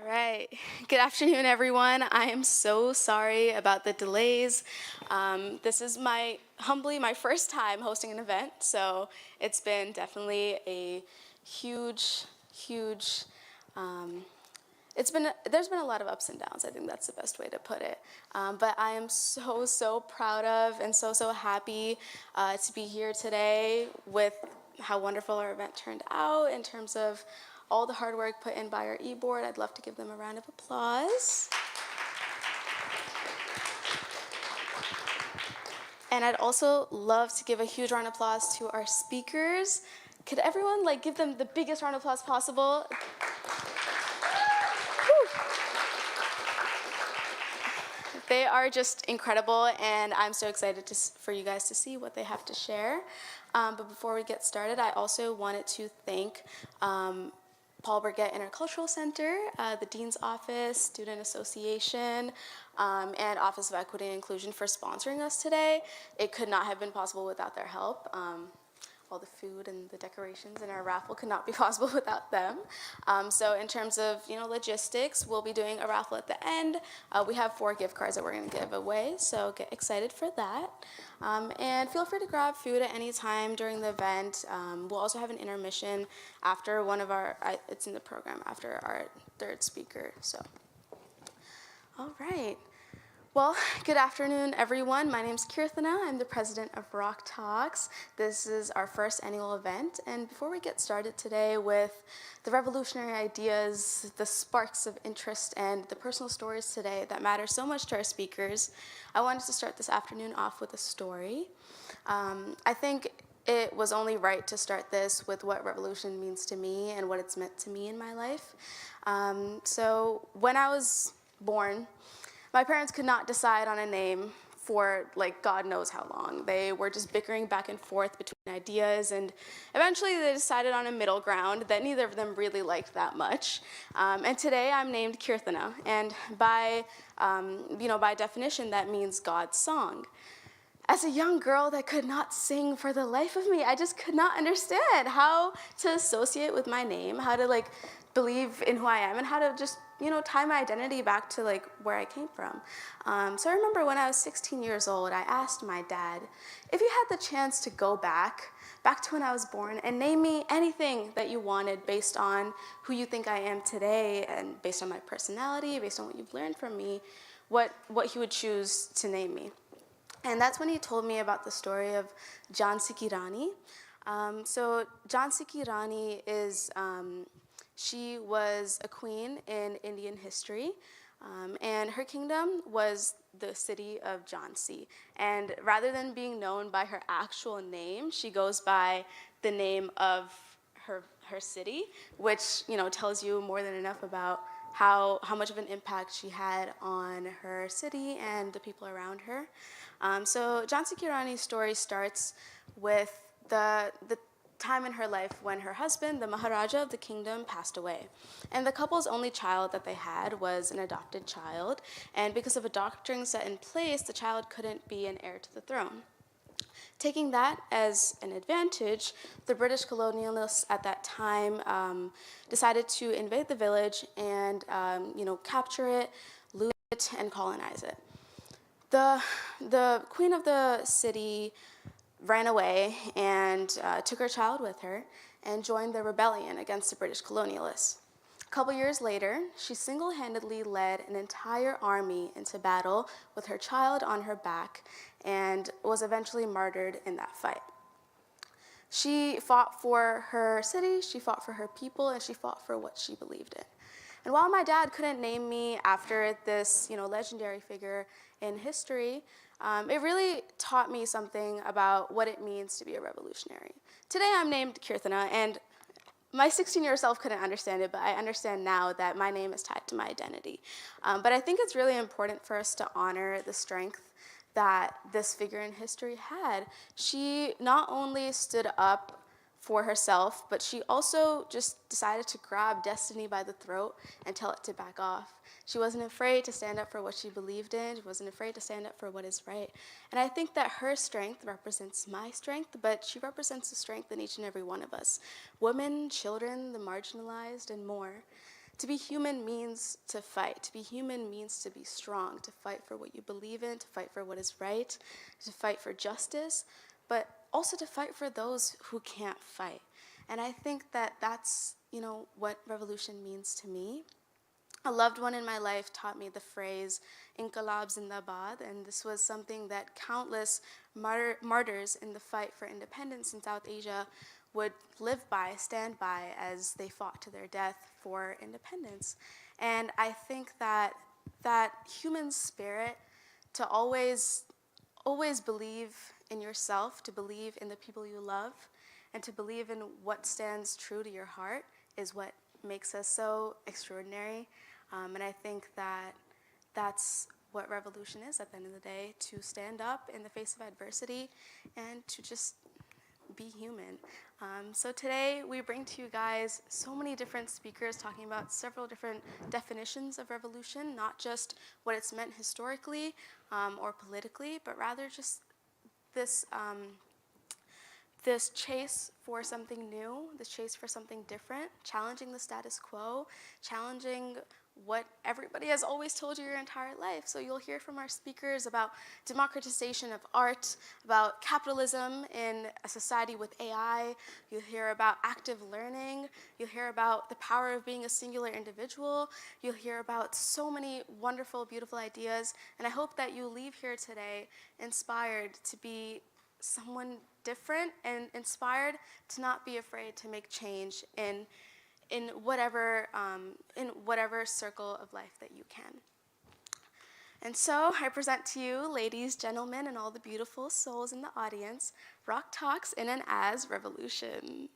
All right. Good afternoon, everyone. I am so sorry about the delays. This is humbly my first time hosting an event, so it's been definitely a huge, huge. There's been a lot of ups and downs. I think that's the best way to put it. But I am so proud of and so happy to be here today with how wonderful our event turned out in terms of all the hard work put in by our e-board. I'd love to give them a round of applause. And I'd also love to give a huge round of applause to our speakers. Could everyone give them the biggest round of applause possible? They are just incredible, and I'm so excited for you guys to see what they have to share. But before we get started, I also wanted to thank Paul Burgett Intercultural Center, the Dean's Office, Student Association, and Office of Equity and Inclusion for sponsoring us today. It could not have been possible without their help. All the food and the decorations in our raffle could not be possible without them. So in terms of logistics, we'll be doing a raffle at the end. We have 4 gift cards that we're going to give away, so get excited for that. And feel free to grab food at any time during the event. We'll also have an intermission after it's in the program after our 3rd speaker. So, all right. Well, good afternoon, everyone. My name is Keertana. I'm the president of ROCTalks. This is our first annual event. And before we get started today with the revolutionary ideas, the sparks of interest, and the personal stories today that matter so much to our speakers, I wanted to start this afternoon off with a story. I think it was only right to start this with what revolution means to me and what it's meant to me in my life. So when I was born, my parents could not decide on a name for God knows how long. They were just bickering back and forth between ideas, and eventually they decided on a middle ground that neither of them really liked that much. And today I'm named Keertana, and by definition that means God's song. As a young girl that could not sing for the life of me, I just could not understand how to associate with my name, how to believe in who I am, and how to just tie my identity back to where I came from. So I remember when I was 16 years old, I asked my dad, if you had the chance to go back to when I was born, and name me anything that you wanted based on who you think I am today, and based on my personality, based on what you've learned from me, what he would choose to name me. And that's when he told me about the story of Jhansi Rani. So Jhansi Rani is she was a queen in Indian history, and her kingdom was the city of Jhansi. And rather than being known by her actual name, she goes by the name of her city, which tells you more than enough about how much of an impact she had on her city and the people around her. So Jhansi Rani's story starts with the time in her life when her husband, the Maharaja of the kingdom, passed away. And the couple's only child that they had was an adopted child, and because of a doctrine set in place, the child couldn't be an heir to the throne. Taking that as an advantage, the British colonialists at that time decided to invade the village and capture it, loot it, and colonize it. The queen of the city ran away and took her child with her and joined the rebellion against the British colonialists. A couple years later, she single-handedly led an entire army into battle with her child on her back and was eventually martyred in that fight. She fought for her city, she fought for her people, and she fought for what she believed in. And while my dad couldn't name me after this legendary figure in history, it really taught me something about what it means to be a revolutionary. Today I'm named Keertana, and my 16-year-old self couldn't understand it, but I understand now that my name is tied to my identity. But I think it's really important for us to honor the strength that this figure in history had. She not only stood up for herself, but she also just decided to grab destiny by the throat and tell it to back off. She wasn't afraid to stand up for what she believed in. She wasn't afraid to stand up for what is right. And I think that her strength represents my strength, but she represents the strength in each and every one of us. Women, children, the marginalized, and more. To be human means to fight. To be human means to be strong, to fight for what you believe in, to fight for what is right, to fight for justice, but also to fight for those who can't fight. And I think that that's, what revolution means to me. A loved one in my life taught me the phrase "Inqilab Zindabad," and this was something that countless martyrs in the fight for independence in South Asia would live by, stand by, as they fought to their death for independence. And I think that that human spirit to always believe in yourself, to believe in the people you love, and to believe in what stands true to your heart is what makes us so extraordinary. And I think that that's what revolution is at the end of the day, to stand up in the face of adversity and to just be human. So today we bring to you guys so many different speakers talking about several different definitions of revolution, not just what it's meant historically or politically, but rather just this this chase for something new, this chase for something different, challenging the status quo, challenging what everybody has always told you your entire life. So you'll hear from our speakers about democratization of art, about capitalism in a society with AI. You'll hear about active learning. You'll hear about the power of being a singular individual. You'll hear about so many wonderful, beautiful ideas. And I hope that you leave here today inspired to be someone different and inspired to not be afraid to make change in whatever circle of life that you can. And so I present to you, ladies, gentlemen, and all the beautiful souls in the audience, ROCTalks in and as Revolution.